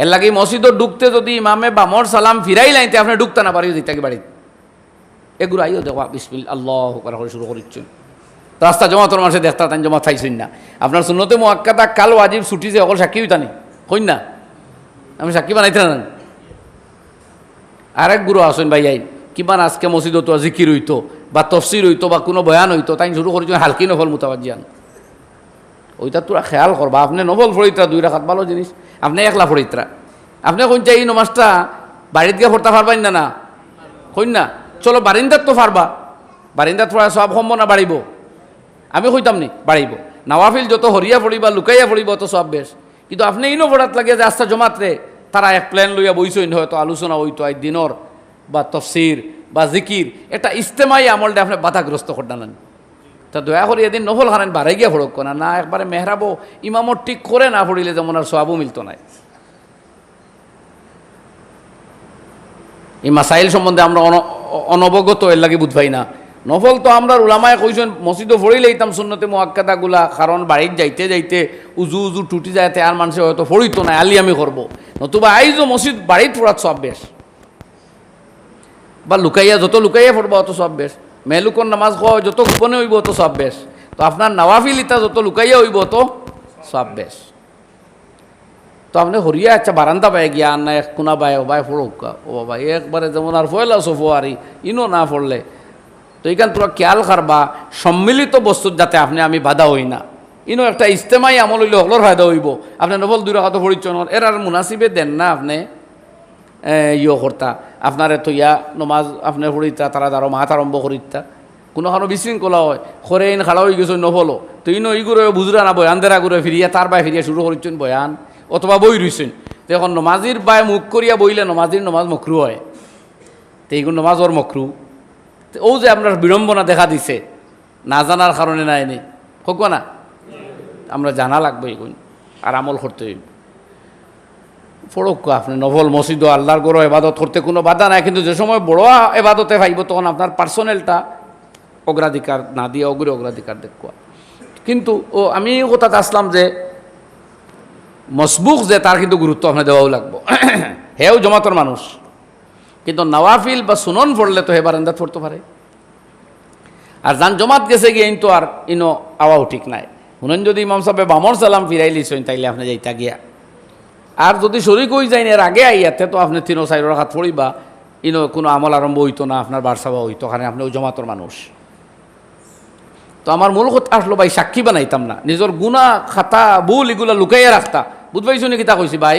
এর লাগে মসজিদও ঢুকতে যদি ইমামে বামর সালাম ফিরাই লাইতে আপনি ঢুকতে না পারিও দিতে বাড়িতে এগুলো আইও দেখো বিসমিল আল্লাহ করা করে শুরু করিচ্ছেন রাস্তা জমাতর মানুষে দেখতা তাই জমা থাইছেন না আপনার সুন্নতে মুআক্কাদা কাল ওয়াজিব ছুটি যে অকল সাক্ষী হইতা নি হইন না আমি সাক্ষী বানাইতে না আরেক গুরু আসেন ভাই আইন কিমান আজকে মসজিদ হতো জিকির হইতো বা তফসির হইতো বা কোনো বয়ান হইতো তাই শুরু করেছেন হালকি নফল মুতাবাজ্জিয়ান ওইটা তোরা খেয়াল করবা আপনি নফল ফরিত্রা 2 রাকাত ভালো জিনিস আপনি একলা ফরিত্রা আপনি কোন চাই নমাজটা বাড়িতে গিয়ে পড়তে পারবেন না হইন না চলো বারিন্দার তো পারবা বারিন্দার থোড়া সব সম্ভ না বাড়িব আমি কইতাম নি বাড়িব নওয়াফিল যত হরিয়া পড়িবা লুকাইয়া পড়িব তো সব বেশ কিন্তু আপনি ইনো পড়াত লাগে যে আস্থা জমাতরে তারা এক প্ল্যান লইয়া বইসইন হয়তো আলোচনা হইতো আই দিনর বা তফসির বা জিকির এটা ইস্তেমাই আমলটা আপনি বাধাগ্রস্ত করলেন তা দয়া করে এদিন নফল হারেন বাড়াই গিয়া ফড়ক না না একবারে মেহরাবো ইমামর ঠিক করে না পড়িলে যেমন আর সবও মিলত নাই এই মাসাইল সম্বন্ধে আমরা অনবগত এর লাগে বুঝবাই না নফল তো আমরা উলামায় কইছেন মসজিদও ফড়িলে ইতাম সুন্নতে মুআক্কাদাগুলা কারণ বাড়িতে যাইতে যাইতে উজু উজু টুটি যাইতে আর মানুষে হয়তো ফড়িতো না আলি আমি করবো নতুবা আইজও মসজিদ বাড়িতে পড়ার সব বেশ বা লুকাইয়া যত লুকাইয়া পড়বা অত সব বেশ মেলুকর নামাজ খাওয়া যত গোপনে হইব অত সব বেশ তো আপনার নওয়াফিল ইতা যত লুকাইয়া হইব অত সব বেশ তো আপনি হরিয়া আচ্ছা বারান্দা পায় গিয়া আর না এক কোনা পায় ও ভাই ফোড়কা ও বাবা একবারে যেমন আর ফয়লা সোফো আরি ইনো না পড়লে তো এইখান তোরা খেয়াল করবা সম্মিলিত বস্তুর যাতে আপনি আমি বাধা হই না ইনো একটা ইস্তেমাই আমল হইলে হলর ফায়দা হইব আপনি নফল 2 রাকাত পড়িচ্ছেন এর আর মুনাসিবে দেন না আপনি করতা আপনার এত নমাজ আপনার পড়িতা তারা আরো মাত আরম্ভ করিতা কোনোখানো বিশৃঙ্খলা হয় খরেইন খাড়া হয়ে গেছে নফলো তো ইনো ইগুলো বুঝরা না বয়ান দেরা করে ফিরিয়া তার বাই ফিরিয়া শুরু করিচ্ছেন বয়ান অথবা বই রইছেন তো এখন নমাজির বাই মুখ করিয়া বইলে নমাজির নমাজ মকরু হয় তো এইগুলো নমাজ ওর মকরু ও যে আপনার বিড়ম্বনা দেখা দিছে না জানার কারণে না এনে হোক না আমরা জানা লাগবে এগুলো আর আমল করতে হইব ফড়ক আপনি নফল মসজিদ আল্লাহর গড় এবাদত করতে কোনো বাধা নাই কিন্তু যে সময় বড় এবাদতে পাইব তখন আপনার পার্সোনালটা অগ্রাধিকার না দিয়ে অগ্রাধিকার দেখুয়া কিন্তু ও আমি কথাতে আসলাম যে মসবুক যে তার কিন্তু গুরুত্ব আপনার দেওয়াও লাগবো হেও জমাতর মানুষ কিন্তু নওয়াফিল বা সুনন পড়লে তো হে বারান্দাত পড়তে পারে আর যান জমাত গেছে গিয়ে তো আর ইনো আওয়াও ঠিক নাই শুনেন যদি ইমাম সাহেব বামর সালাম ফিরাই লিছেন তাইলে আপনি যাইতা গিয়া আর যদি শরিক হয়ে যায়নি এর আগে আইয়াতে তো আপনি 3-4 রাকাত পড়িবা ইনো কোনো আমল আরম্ভ হইতো না আপনার বারসাবা হইতো ওখানে আপনি ওই জমাতর মানুষ তো আমার মূল কথা আসলো ভাই সাক্ষী বানাইতাম না নিজের গুনাহ খাতা ভুল এগুলা লুকাইয়া রাখতা বুঝবাইছো নাকি তা কইছি ভাই